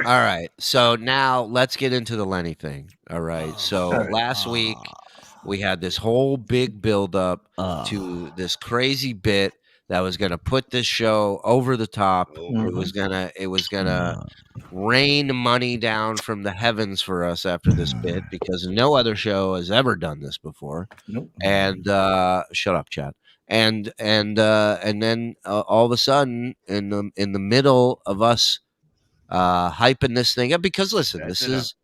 All right. So now let's get into the Lenny thing. All right. So All right. last week we had this whole big build up to this crazy bit that was going to put this show over the top. It was going to rain money down from the heavens for us after this bit because no other show has ever done this before. Nope. And shut up, Chad. And then all of a sudden in the middle of us hyping this thing up, because listen, this is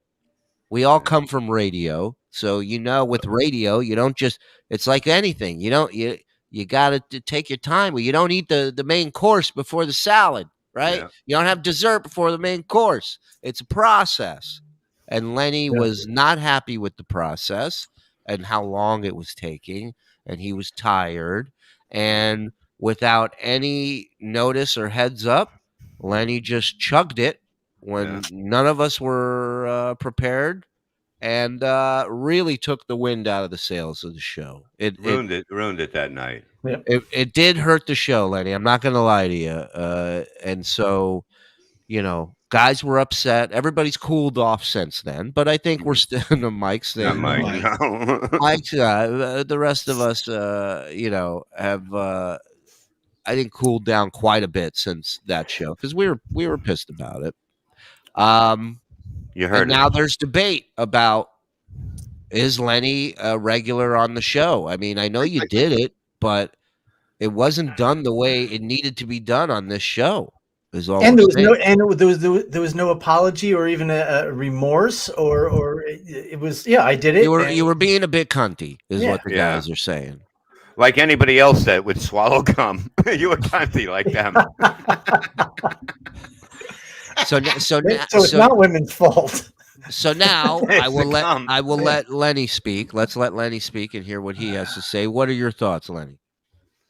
we all come from radio, so with radio you don't just, it's like anything, you got to take your time. You don't eat the main course before the salad, right? Yeah. You don't have dessert before the main course. It's a process, and Lenny was not happy with the process and how long it was taking, and he was tired, and without any notice or heads up, Lenny just chugged it when none of us were prepared, and really took the wind out of the sails of the show. Ruined it that night. It did hurt the show, Lenny. I'm not going to lie to you. And so, guys were upset. Everybody's cooled off since then, but I think we're still in the Mike's thing. Not Mike. No. Mike's, the rest of us, have. I think cooled down quite a bit since that show because we were pissed about it. You heard and it. now there's debate about, is Lenny a regular on the show? I mean, I know you did it, but it wasn't done the way it needed to be done on this show. And there was no apology or even a remorse or it was, I did it. You were being a bit cunty, is what the guys are saying. Like anybody else that would swallow gum, you were cunty like them. So it's not women's fault. So now I will let Lenny speak. Let's let Lenny speak and hear what he has to say. What are your thoughts, Lenny?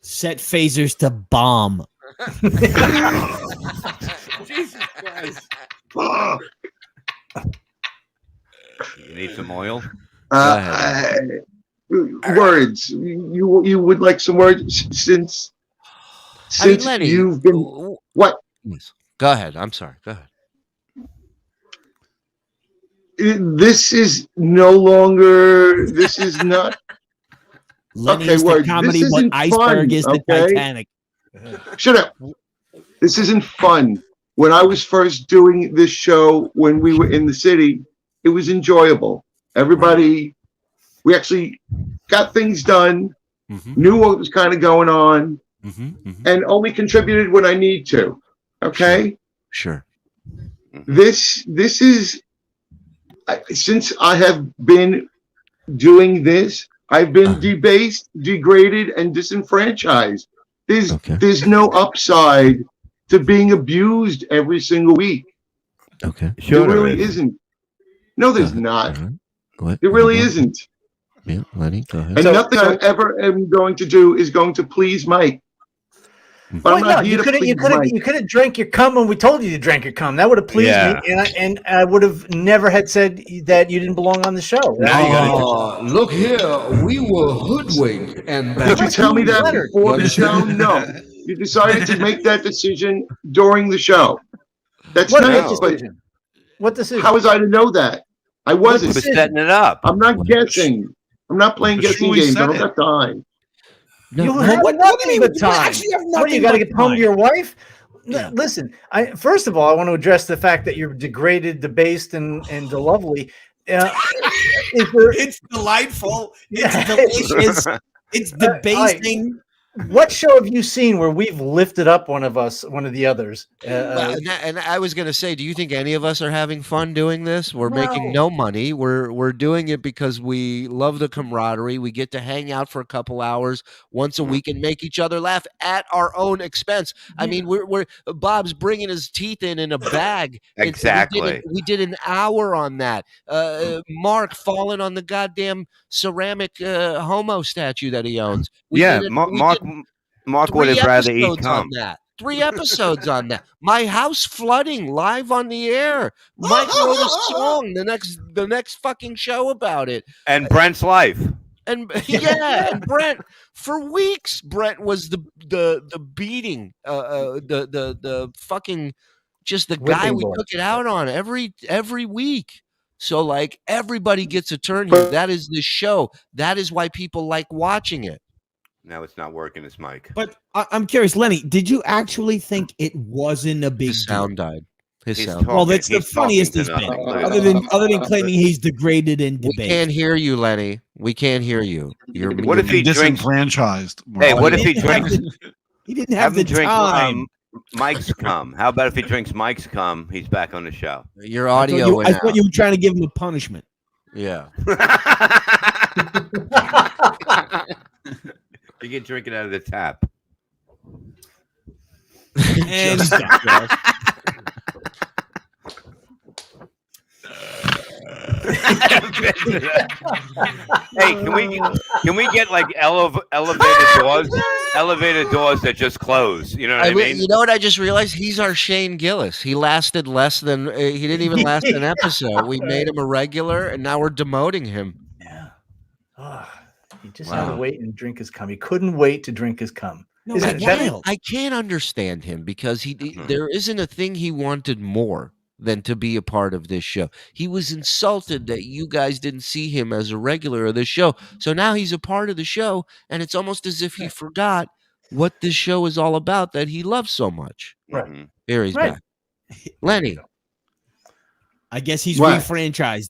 Set phasers to bomb. Jesus Christ. You need some oil? Words. You would like some words since Lenny, you've been what? Go ahead. I'm sorry. Go ahead. This is no longer. This is not. Lenny is the comedy, what Iceberg is the Titanic. Shut up. This isn't fun. When I was first doing this show, when we were in the city, it was enjoyable. Everybody, we actually got things done, knew what was kind of going on, and only contributed when I need to. Okay? Sure. This is, since I have been doing this, I've been debased, degraded, and disenfranchised. There's no upside to being abused every single week. Okay. There really isn't. No, there's not. What? There really isn't. Yeah, Lenny, go ahead. And nothing I ever am going to do is going to please Mike. But I'm not here to please Mike. You could have drank your cum when we told you to drink your cum. That would have pleased me, and I would have never had said that you didn't belong on the show. Look here, we were hoodwinked, and did you tell me that before the show? No, you decided to make that decision during the show. That's nice, but what decision? How was I to know that? I wasn't setting it up. I'm not guessing. I'm not playing guessing games. I don't have time. You have nothing but time. What, you got to get home to your wife? Yeah. Listen, first of all, I want to address the fact that you're degraded, debased, and lovely. It's delightful. It's delicious. It's debasing. What show have you seen where we've lifted up one of the others? And I was going to say, do you think any of us are having fun doing this? We're making no money. We're doing it because we love the camaraderie. We get to hang out for a couple hours once a week and make each other laugh at our own expense. I mean, we're Bob's bringing his teeth in a bag. Exactly. We did an hour on that. Mark falling on the goddamn ceramic homo statue that he owns. Mark would have rather eat cum. 3 episodes on that. My house flooding live on the air. Mike wrote a song the next fucking show about it. And Brent's life. And and Brent, for weeks, Brent was the beating, the fucking just the guy Whipping we boy. took it out on every week. So like everybody gets a turn here. That is this show. That is why people like watching it. Now it's not working as mic. But I'm curious, Lenny, did you actually think it wasn't a big His sound deal? died. His He's sound. Well, that's the He's funniest talking has to been. nothing. Other than claiming he's degraded in We debate. can't hear you, Lenny. We can't hear you. What if he drinks? Disenfranchised? Hey, what if He he didn't have drinks? He didn't have the drink time. Mike's cum. How about if he drinks Mike's cum? He's back on the show. Your I thought audio you- went I out. thought you were trying to give him a punishment. Yeah. You can drink it out of the tap. And Hey, can we get like elevator doors? Elevator doors that just close. You know what I mean? You know what I just realized? He's our Shane Gillis. He lasted less than he didn't even last an episode. We made him a regular, and now we're demoting him. Yeah. He just had to wait and drink his cum. He couldn't wait to drink his cum. No, Isn't that's it? wild. I can't understand him because there isn't a thing he wanted more than to be a part of this show. He was insulted that you guys didn't see him as a regular of this show. So now he's a part of the show, and it's almost as if he forgot what this show is all about that he loves so much. Right. Here he's Right. back. Lenny, I guess he's What? refranchised.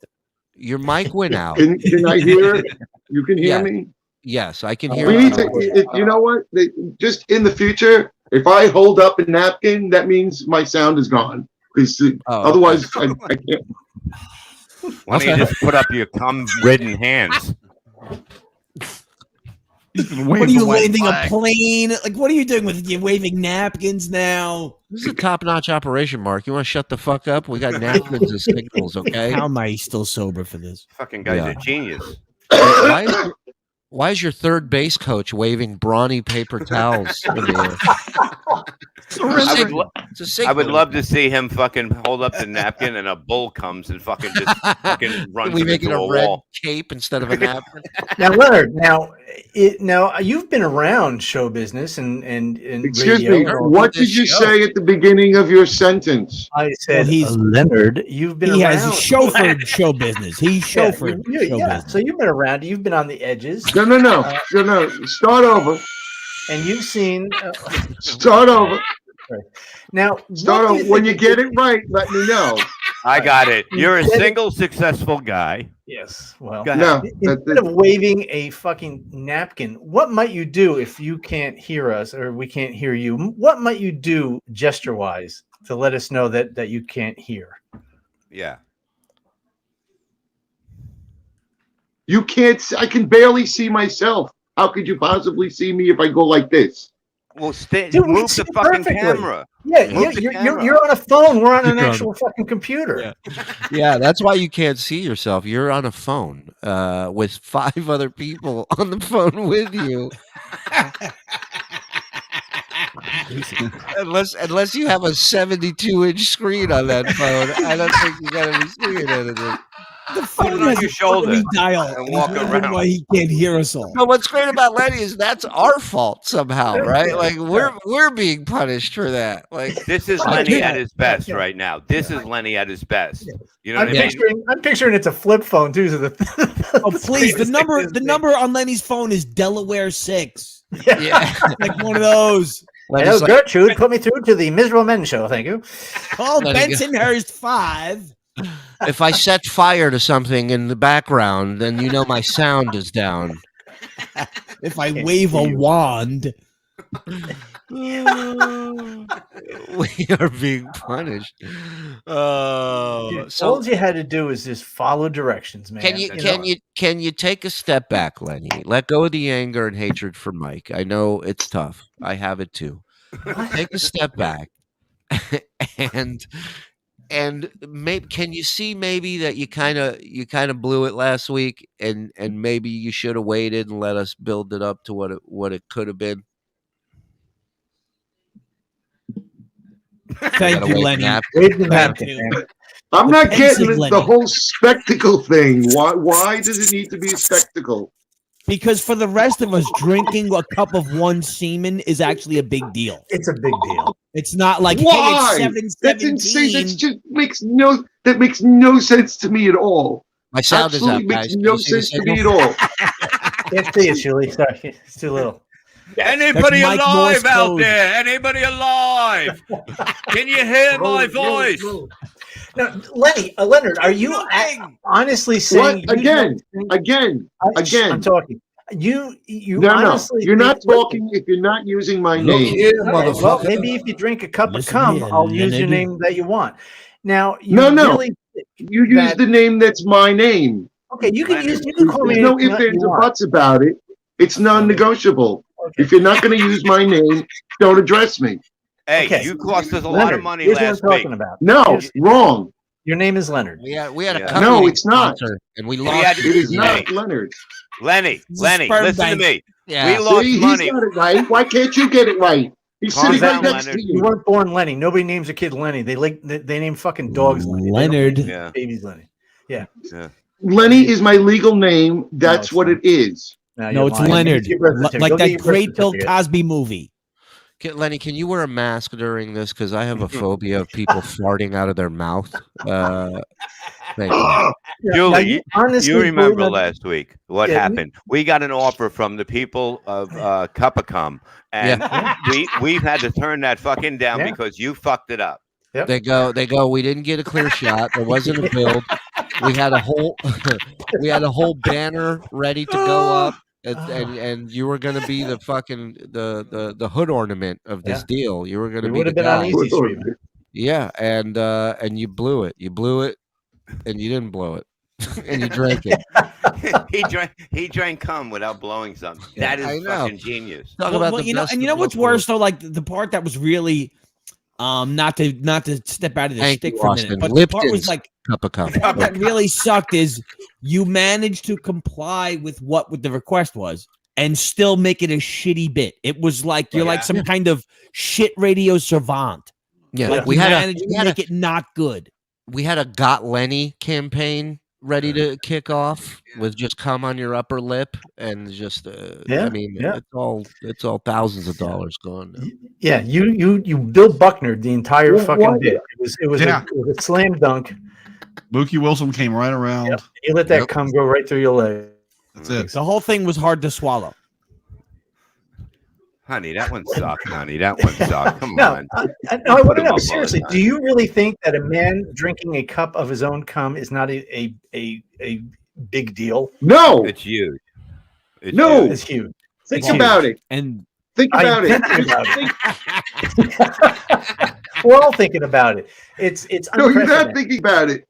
your mic went out. Can I hear? You can hear Yeah. me? Yes, I can hear We you. need to, you know what? Just in the future, if I hold up a napkin, that means my sound is gone. Because otherwise, I can't. Why don't you just put up your cum-ridden hands? What are you landing a plane? Like, what are you doing with you waving napkins now? This is a top-notch operation, Mark. You want to shut the fuck up? We got napkins and signals, okay? How am I still sober for this? Fucking guy's Yeah. a genius. Why is your third base coach waving brawny paper towels in the air? I would love to see him fucking hold up the napkin and a bull comes and fucking just fucking runs we him make it into a a red wall. cape instead of a napkin. Now, Leonard, now you've been around show business and Excuse radio me. and all What this did you show. say at the beginning of your sentence? I said, he's- Leonard, you've been He around. has chauffeured show business. He's chauffeured show business. So you've been around. You've been on the edges. No. Start over. And you've seen. Start over. Now, Start over. When you get it right, let me know. I got it. You're a single successful guy. Yes. Well, Go ahead. No. instead of waving a fucking napkin, what might you do if you can't hear us or we can't hear you? What might you do gesture-wise to let us know that you can't hear? Yeah. You can't. I can barely see myself. How could you possibly see me if I go like this? Well, Dude, we move see the fucking perfectly. camera. Yeah, Move the camera. you're on a phone. We're on an You're on actual fucking computer. Yeah, that's why you can't see yourself. You're on a phone with 5 other people on the phone with you. Unless you have a 72-inch screen on that phone, I don't think you're gonna be seeing anything. The Put phone it on has your a shoulder rotary dial, and he's walk wondering around. why he can't hear us all. But what's great about Lenny is that's our fault somehow, right? Like we're being punished for that. Like This is Lenny at his best right now. This is Lenny at his best. You know what I mean? I'm picturing it's a flip phone too. So the Oh, please! The number on Lenny's phone is Delaware 6. yeah. Like one of those. Hello, Lenny's like, Gertrude. Put me through to the Miserable Men Show. Thank you. Call Lenny go- Bensonhurst 5. if I set fire to something in the background, then you know my sound is down. If I wave a wand. We are being punished. So all you had to do is just follow directions, man. can you take a step back, Lenny? Let go of the anger and hatred for Mike. I know it's tough. I have it too. Take a step back, and maybe can you see maybe that you kind of blew it last week, and maybe you should have waited and let us build it up to what it could have been. Thank you, Lenny. Thank you. I'm not Pensive getting Lenny. the whole spectacle thing. Why does it need to be a spectacle? Because for the rest of us, drinking a cup of one semen is actually a big deal. It's a big deal. It's not like Why? hey, it's That's 7:17. insane. That makes no sense to me at all. My sound Absolutely is out, makes guys. Can no you see the sense to me at signal? all. Can't see it, Shuli. Sorry, it's too little. Anybody Mike alive Morse out code. there? Anybody alive? Can you hear my voice? Now, Leonard, are you honestly saying What? Again? I'm talking. You No. honestly You're not think- talking if you're not using my Look name. here, Okay, well, motherfucker. maybe if you drink a cup Listen of cum, here, I'll use your Leonard. name that you want. Now, you No. really You use that- the name that's my name. okay. You can Leonard. call me There's no anything ifs, that ands, you or want. buts about it. It's non-negotiable. Okay. If you're not going to use my name, don't address me. Hey, Okay. you cost us a lot Leonard, of money here's last what I'm week. talking about. No, wrong. Your name is Leonard. We had a Yeah. cup No, eating it's not. sponsor, and we We lost. had- It is Yeah. not Leonard. Lenny, It's a sperm listen bank. to me. Yeah. We lost See, money. he's got it right. Why can't you get it right? He's Calm sitting right down, next Leonard. to You you. weren't born Lenny. Nobody names a kid Lenny. They name fucking dogs Lenny. They don't Leonard. name Yeah. babies Lenny. Yeah. Lenny is my legal name. That's it's what not. it is. No, No, you're it's lying. Leonard. Get your birth certificate. Like Go get that your birth great Bill certificate. Cosby movie. Lenny, can you wear a mask during this? Because I have a phobia of people farting out of their mouth. Thank you. Now, Julie, honestly you remember believe that- last week what Yeah, you- happened? We got an offer from the people of Cup of Cum, and we've had to turn that fucking down Yeah. because you fucked it up. They go. We didn't get a clear shot. There wasn't a build. We had a whole, we had a whole banner ready to go up, and you were going to be the fucking the hood ornament of this deal. You were going to We be would the have been on guy. Easy Street. Man. Yeah, and you blew it. You blew it, and you didn't blow it, and you drank it. he drank cum without blowing something. Yeah, That I is know. fucking genius. Talk about the you know, best and you of know what's both worse worlds. though, like the part that was really, not to step out of the Thank stick you, for a Austin. minute, but the part was Lipton's like cup of cum. what really sucked is you managed to comply with what the request was and still make it a shitty bit. It was like you're like some kind of shit radio savant. Yeah, Like we you had managed to make it not good. we had a Got Lenny campaign ready to kick off with just cum on your upper lip and just I mean it's all thousands of dollars going now. Yeah, you Bill Buckner the entire fucking bit. It was a slam dunk. Mookie Wilson came right around. Yep. You let that cum go right through your leg. That's it. The whole thing was hard to swallow. Honey, that one sucked, honey. That one sucked. Come No, on. I want to him know up all seriously. the time. Do you really think that a man drinking a cup of his own cum is not a big deal? No, It's huge. It's No. huge. It's huge. think It's about huge. it. And Think about it. thinking about it. We're all thinking about it. It's No, you're not unprecedented. thinking about it.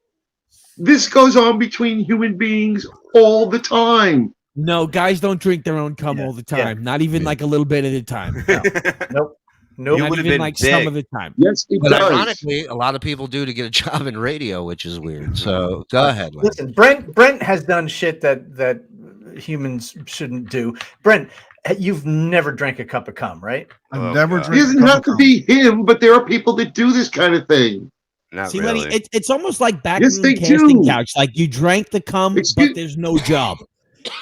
This goes on between human beings all the time. no, guys don't drink their own cum all the time. Not even like a little bit at a time. Nope. You Not would've even been like big. some of the time. Yes, it But does. ironically, a lot of people do to get a job in radio, which is weird. So go ahead. Lenny. Listen, Brent has done shit that humans shouldn't do. Brent, you've never drank a cup of cum, right? I've never God. drank. It doesn't have to be him, but there are people that do this kind of thing. Not See, really. Lenny, it's almost like back Yes, in the they casting do. couch. Like you drank the cum, Excuse- but there's no job.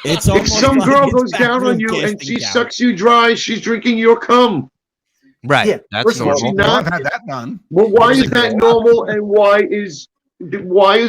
It's If almost some like girl it's goes down backroom on you and casting she couch. sucks you dry, she's drinking your cum. Right. Yeah, That's first of all, normal. Not- I've had that done. Well, why is that normal, and why is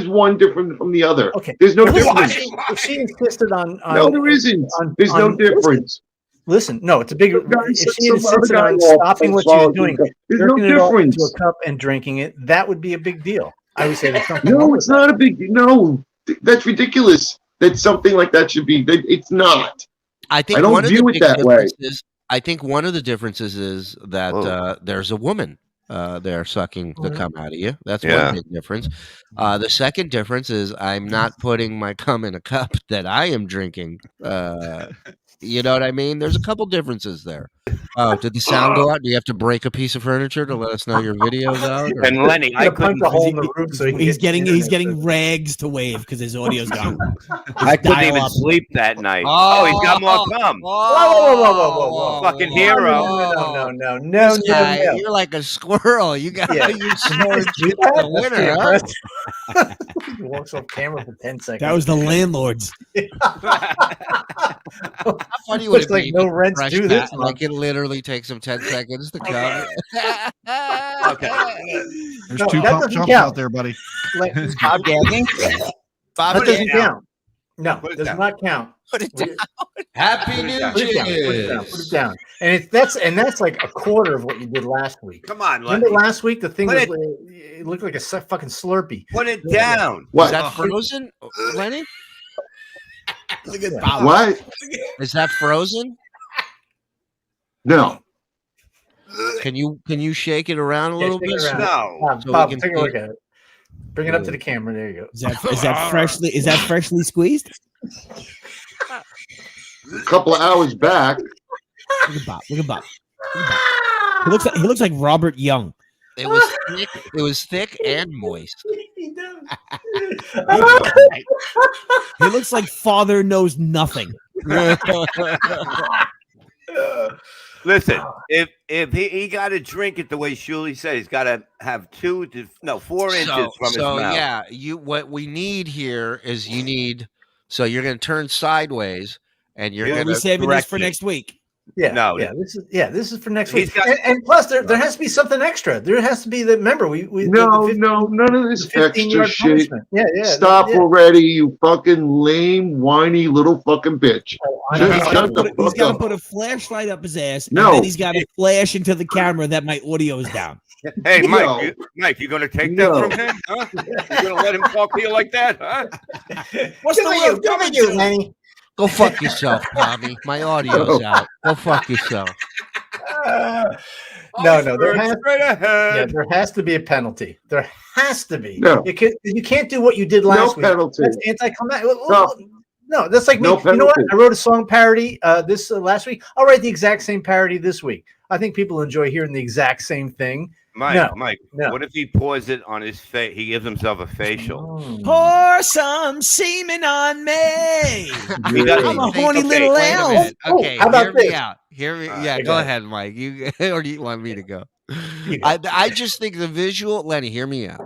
one different from the other? Okay. There's no Well, difference. If she insisted on No, there isn't. on- There's no on- difference. Listen, no, it's a big. If she Some insisted other guy on walks stopping and what she was swallows doing, it. There's no jerking it off into difference. a cup and drinking it, that would be a big deal. I would say there's something. No, wrong it's with not a big. No, that's ridiculous. That something like that should be. It's not. I think I don't one of the view it big that way. differences- I think one of the differences is that there's a woman there sucking the cum out of you. That's one big difference. The second difference is I'm not putting my cum in a cup that I am drinking. You know what I mean? There's a couple differences there. Oh, did the sound go out? Do you have to break a piece of furniture to let us know your video's out? Or? And Lenny, I Gonna punch couldn't. a hole in the roof so he can He's get getting internet. rags to wave because his audio's gone. I couldn't even dial-up. sleep that night. Oh, he's got more cum. Whoa. Fucking hero. No, This guy, you're like a squirrel. You got Yeah. you scored Do that? the winner. That's Huh? He walks off camera for 10 seconds. That was the landlords. How funny would Looks it like be? no if rent's fresh due this cat- month. Like it literally takes him 10 seconds to come. There's No, two that pump doesn't chumps count. out there, buddy. Bob gagging? Bob, That put doesn't it down. count. No, Put it does down. not count. Put it down. Happy New Put it down. Put it down. Put it down. And that's like a quarter of what you did last week. Come on, Remember last week the thing Put was it looked like a fucking Slurpee. Put it down. Is What? that frozen, Lenny? Look at Bob. What? Is that frozen? No. Can you shake it around a little shake bit? it around. No. Bob, So we Bob, can take a see look at it. Bring it up to the camera. There you go. Is that freshly squeezed? A couple of hours back. Look at Bob. Look at Bob. He looks like Robert Young. It was thick. It was thick and moist. He does. He looks like father knows nothing. Listen, if he got to drink it the way Shuli said, he's got to have 4 inches from his mouth. Yeah, what we need here is so you're going to turn sideways and you're Are going we to saving this correct for it. next week? Yeah, No, this is for next He's week. got- And plus, there has to be something extra. There has to be remember we No, the 15 none of this extra 15-yard shit. punishment. Yeah. Stop already, you fucking lame, whiny little fucking bitch. Oh, I Just know. He's shut got the to fuck put up. a flashlight up his ass, No. and then he's got to flash into the camera that my audio is down. Hey, No. Mike, you going to take No. that from him? Huh? You going to let him talk to you like that? Huh? What's Good the for world you, good coming for you, to? Lenny. go fuck yourself, Tommy. My audio's out. Go fuck yourself. No, there has Straight ahead. there has to be a penalty. There has to be. No. You can't do what you did No last week. penalty. That's anticlimactic. No. No, that's like me. No You know what? penalty. I wrote a song parody this last week. I'll write the exact same parody this week. I think people enjoy hearing the exact same thing. Mike, No. what if he pours it on his face? He gives himself a facial. Pour some semen on me. He doesn't I'm a think- horny okay, little Wait a elf. minute. Oh, Okay, how about hear me this? out. Hear me. All Yeah, right, go go ahead, Mike. You or do you want me to go? You go. I just think the visual, Lenny, hear me out.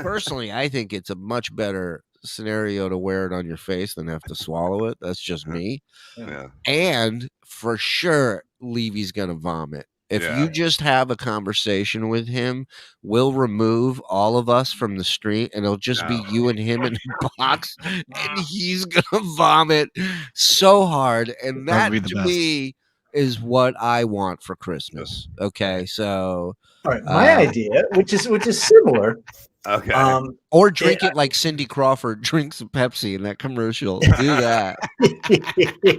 Personally, I think it's a much better scenario to wear it on your face than have to swallow it. That's just me. Yeah. And for sure, Levy's gonna vomit. If Yeah. you just have a conversation with him, we'll remove all of us from the street and it'll just be No. you and him in a box and he's gonna vomit so hard. And that That'd be the to best. me is what I want for Christmas. Okay, so All right, my idea, which is similar. Okay. or drink it like Cindy Crawford drinks Pepsi in that commercial. Do that.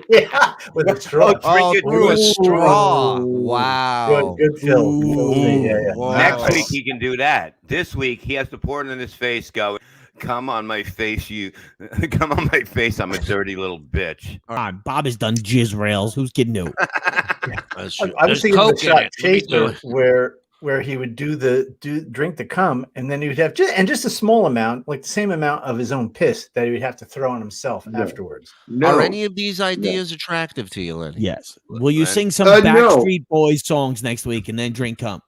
Yeah, with a straw. Oh, it through a through a straw. Ooh. Wow. Good Phil. Ooh. Yeah. Wow. Next week he can do that. This week he has to pour it in his face. Go, come on my face, you. Come on my face. I'm a dirty little bitch. Come on, Bob has done jizz rails. Who's kidding you? That's true. I was There's thinking of the Coke in shot it. Let me do chaser it. where he would drink the cum, and then he would have just a small amount, like the same amount of his own piss that he would have to throw on himself afterwards. No. Are any of these ideas attractive to you, Lenny? Yes. Will you Right. sing some No. Backstreet Boys songs next week and then drink cum?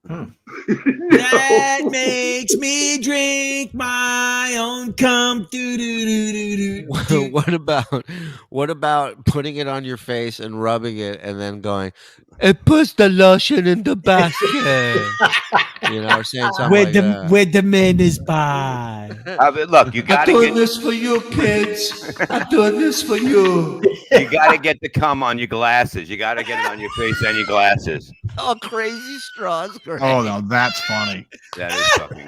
That makes me drink my own cum. Do. what about putting it on your face and rubbing it and then going, it puts the lotion in the basket. You know, or saying something Where like the that. where the man is by. Look, you I'm gotta doing get this for you, kids. I'm doing this for you. the cum on your glasses. You gotta get it on your face and your glasses. Oh, crazy straws. Great. Oh no, that's funny. That is fucking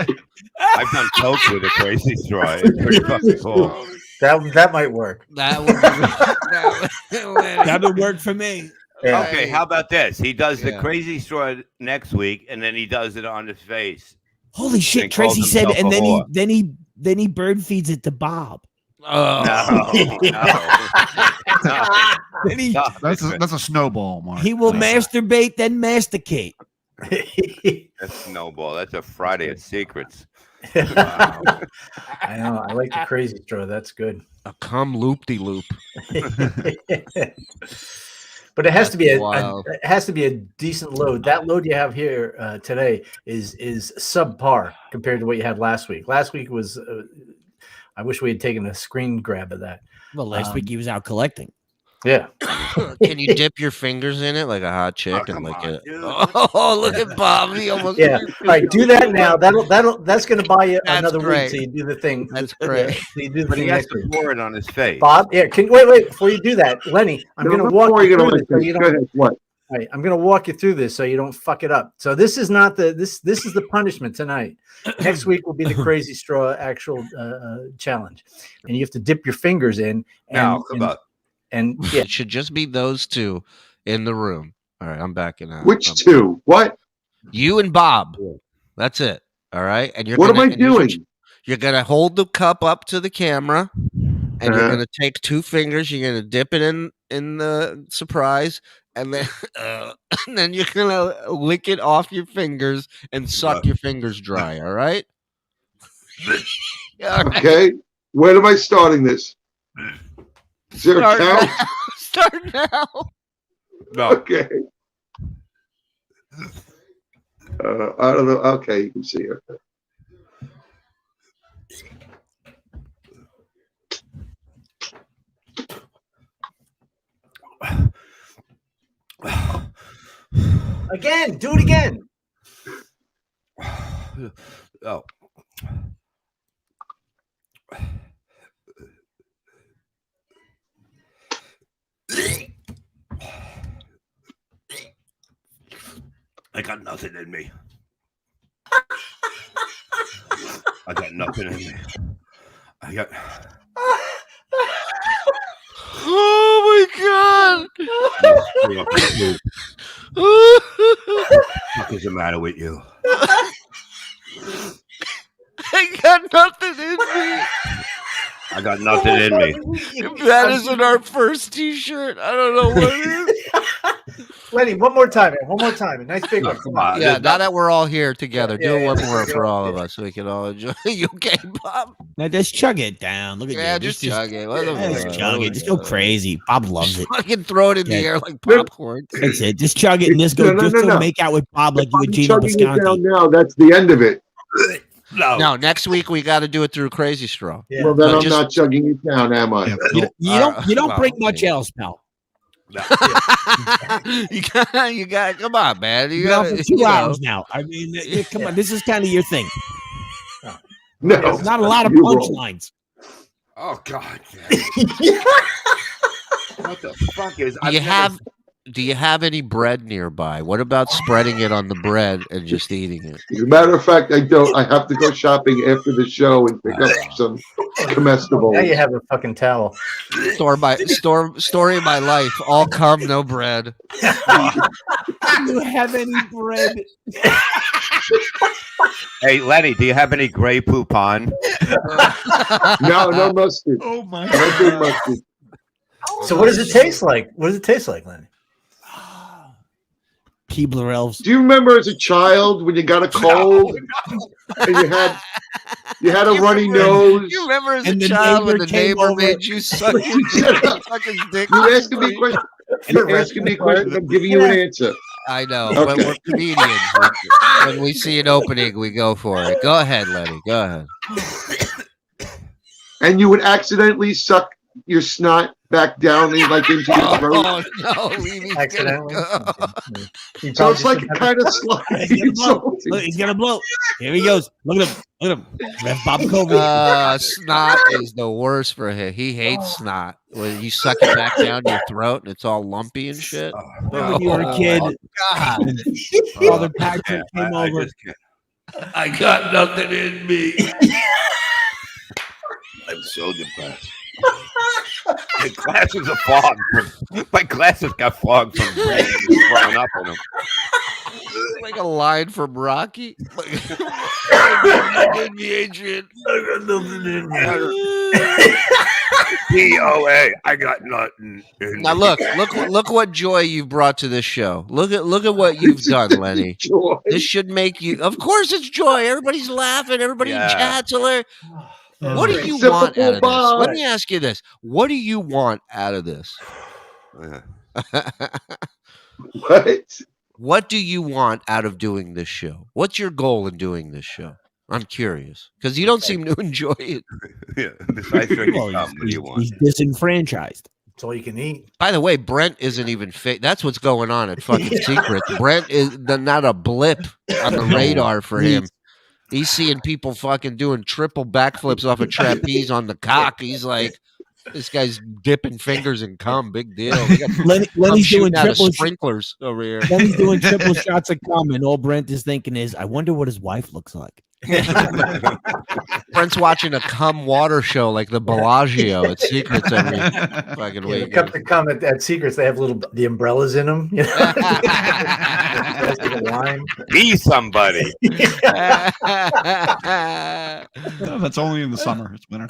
good. I've done coke with a crazy straw. It's pretty fucking cool. That might work. That would be That would work for me. Yeah. Okay, how about this? He does the Yeah. crazy straw next week, and then he does it on his face. Holy shit! And calls Tracy said, himself and a then he bird feeds it to Bob. Oh. No. Then he Stop. That's a snowball, Mark. he will masturbate, then masticate. That's snowball. That's a Friday at Secrets. I know. I like the crazy straw. That's good. A cum loop-de-loop. But it has to be wild. it has to be a decent load. That load you have here today is subpar compared to what you had last week. Last week was I wish we had taken a screen grab of that. Well, last week he was out collecting. Yeah. Can you dip your fingers in it like a hot chick and like it? Dude. Oh, look at Bob. He almost Yeah. All right, do that now. That's going to buy you That's another great. week. So you do the thing. That's great. So you do the But thing he has next to week. pour it on his face. Bob, yeah. Wait before you do that, Lenny. I'm going to walk you through this. So you Go don't, ahead. What? all right, I'm going to walk you through this so you don't fuck it up. So this is not this is the punishment tonight. Next week will be the crazy straw actual challenge, and you have to dip your fingers in. Now, come on. And yeah, It should just be those two in the room. All right, I'm backing out. Which two? What? You and Bob. That's it. All right. And you're What am gonna, I doing? You're gonna hold the cup up to the camera, and you're gonna take 2 fingers. You're gonna dip it in the surprise, and then and then you're gonna lick it off your fingers and suck your fingers dry. All right. All right. Okay. When am I starting this? Is there a Start count? now. Start now. No. Okay. I don't know. Okay, you can see it. again, do it again. Oh. I got nothing in me. I got nothing in me. I got. Oh my What the fuck is the matter with you? I got nothing in me. I got nothing in me. If that isn't our first T-shirt, I don't know what it is. Lenny, one more time, man. One more time. A nice big one. Come on. Yeah, now that we're all here together, do Yeah, one yeah, more yeah. for all of us so we can all enjoy. You okay, Bob? Now just chug it down. Look at Yeah, you. just chug it. What the Just fuck? chug it. Just go crazy. Bob loves it. Fucking throw it in the Yeah. air like popcorn. That's it. Just chug it and just go. Just go make out with Bob like you would Gino Chugging it down Bisconti. now. That's the end of it. No, next week we got to do it through Crazy Straw. Yeah. Well, then So I'm just- not chugging it down, am I? Yeah, You, you don't well, bring much else, pal. you got. Come on, man. You You're out got for 2 hours now. I mean, come on. This is kind of your thing. No. There's not a lot of You wrong. punchlines. Oh God! What the fuck is? Do you have any bread nearby? What about spreading it on the bread and just eating it? As a matter of fact, I don't. I have to go shopping after the show and pick up some comestibles. Now you have a fucking towel. Story of my life. All cum, no bread. Do you have any bread? Hey, Lenny, do you have any Grey Poupon? No mustard. Oh my No good mustard. So what does it taste like? What does it taste like, Lenny? Keebler elves. Do you remember as a child when you got a cold and you had a runny nose? You remember as And a the child when neighbor the came neighbor over- made you suck his dick? You're asking me a question. You're asking me a question. I'm giving you an answer. I know, Okay. but we're comedians. When we see an opening, we go for it. Go ahead, Lenny. Go ahead. And you would accidentally suck your snot back down into your throat. Oh no, Levy's Accidentally. gonna go. So it's like a kind of slide. He's gonna blow. Look, he's gonna blow. Here he goes. Look at him. Look at him. That's Bob Covey. Snot is the worst for him. He hates snot. When you suck it back down your throat and it's all lumpy and shit. Remember when you were a kid? God. Father Patrick came I over. just can't. I got nothing in me. I'm so depressed. My glasses are fogged. My glasses got fogged from throwing up on them. Like a line from Rocky. I got nothing in me, Adrian. I got nothing in me. DOA. I got nothing. Now look what joy you've brought to this show. Look at what you've done, Lenny. Joy. This should make you. Of course, it's joy. Everybody's laughing. Everybody in chat's hilarious. What do you Except want for out of this? Bob. Let me ask you this: what do you want out of this? What? What do you want out of doing this show? What's your goal in doing this show? I'm curious because you don't seem to enjoy it. Yeah. Besides drinking Well, cum, what do you want? he's disenfranchised. That's all you can eat. By the way, Brent isn't even That's what's going on at fucking Secrets. Brent is not a blip on the radar for him. He's seeing people fucking doing triple backflips off a trapeze on the cock. He's like, this guy's dipping fingers in cum. Big deal. Lenny's doing triple sprinklers over here. Lenny's doing triple shots of cum, and all Brent is thinking is, I wonder what his wife looks like. Brent's watching a cum water show like the Bellagio at Secrets every fucking week. Cup to cum at Secrets, they have the umbrellas in them. You know? Be somebody. No, that's only in the summer. It's winter.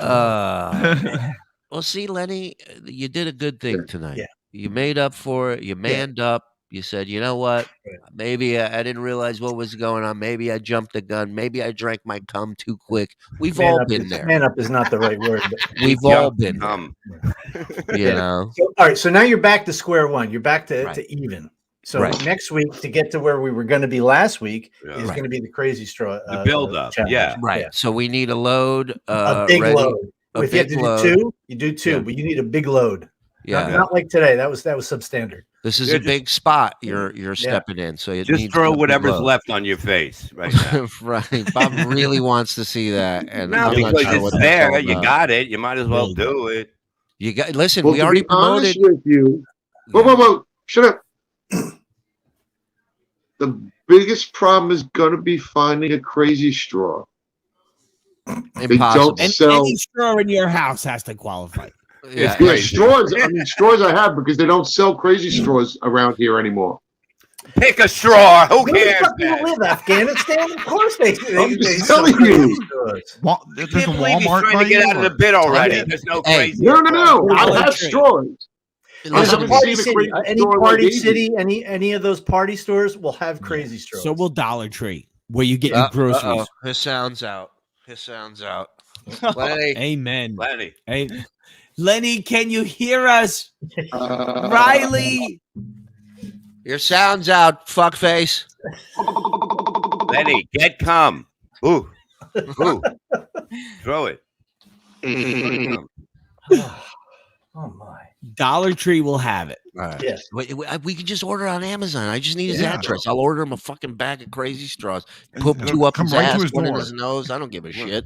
Well, see, Lenny, you did a good thing tonight. Yeah. You made up for it. You manned up. You said, you know what? Maybe I didn't realize what was going on. Maybe I jumped the gun. Maybe I drank my cum too quick. We've all been there. Man up is not the right word. We've all been there. You know? So, all right. So now you're back to square one. You're back to even. So next week, to get to where we were going to be last week, is going to be the crazy straw. The build up. Challenge. Right. So we need a load. A big load. If you have to do two, you do two, but you need a big load. Yeah. Not like today. That was substandard. This is a big spot you're stepping in. So you just throw whatever's left on your face right now. Right. Bob really wants to see that. And no, because it's there. You got it. You might as well do it. You got listen, we already promoted with you. Whoa. Shut up. The biggest problem is gonna be finding a crazy straw. Impossible. Any straw in your house has to qualify. Yeah, straws. I mean, straws I have because they don't sell crazy straws around here anymore. Pick a straw. Who cares? Where do you live, Afghanistan? Of course they sell you. Well, there's a Walmart trying to get out of the bit already. There's no crazy. No. I have straws. Any party city, any of those party stores will have crazy straws. So will Dollar Tree, where you get your groceries. His sound's out. Lenny. Amen. Lenny. Hey, Lenny, can you hear us? Riley. Your sound's out, fuckface. Lenny, get cum. Ooh. Throw it. Oh my! Dollar Tree will have it. All right. Yes. We can just order on Amazon. I just need his address. I'll order him a fucking bag of crazy straws. Put two up his ass, one in his nose. I don't give a shit.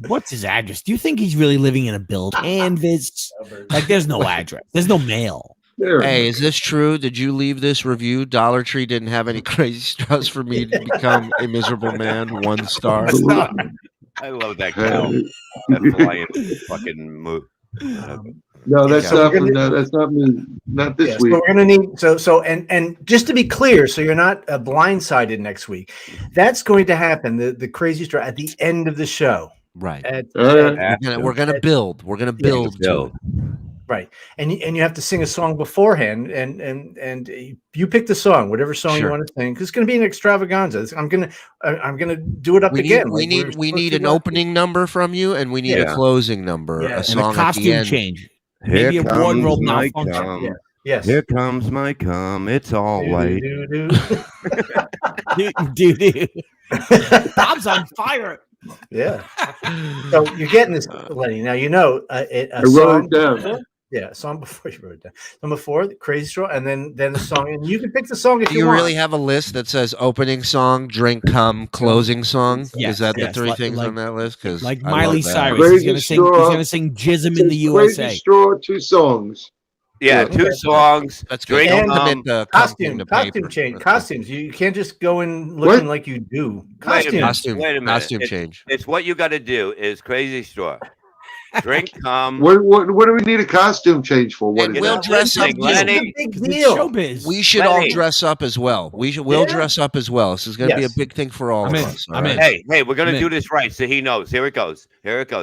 What's his address? Do you think he's really living in a building? Canvas? Like, there's no address. There's no mail. Hey, is this true? Did you leave this review? Dollar Tree didn't have any crazy straws for me to become a miserable man. 1 star. I love that cow. That flying fucking move. No, that's not me. Not this week. So we're gonna need and just to be clear, so you're not blindsided next week. That's going to happen. The crazy straw at the end of the show. Right. We're gonna build. We're gonna build. Right, and you have to sing a song beforehand, and you pick the song, whatever song you want to sing, because it's going to be an extravaganza. I'm gonna do it up again. We need an opening number from you, and we need a closing number, a song and a costume at the end. change. Maybe a wardrobe malfunction. Yes. Here comes my cum. It's all white. Do. Bob's on fire. Yeah. So you're getting this, Lenny. Now you know I wrote it down. Yeah, a song before you wrote it down. Song before the crazy straw, and then the song, and you can pick the song if Do you you want. really have a list that says opening song, drink, cum, closing song? Yes, Is that the three like, things on that list? Because like Miley Cyrus, Crazy he's gonna sing "Jism in the USA." Crazy straw, 2 songs. Yeah, 2 songs. That's drink. Costume change. Costumes. You can't just go in looking like you do. Wait a minute. Costume change. It's what you got to do is crazy straw. Drink cum. What do we need a costume change for? What And we'll dress up. Lenny. Big deal. Showbiz. We should all dress up as well. We'll dress up as well. This is going to be a big thing for all of us. I'm in. Hey, we're going to do this right so he knows. Here it goes.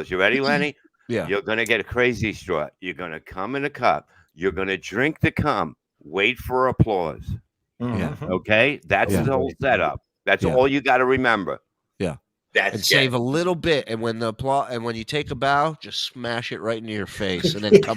You ready, Lenny? Yeah. You're going to get a crazy straw. You're going to cum in a cup. You're going to drink the cum. Wait for applause. Yeah. Okay? That's the whole setup. That's all you got to remember. Yeah. That's save a little bit, and when the applause, and when you take a bow, just smash it right into your face, and then come.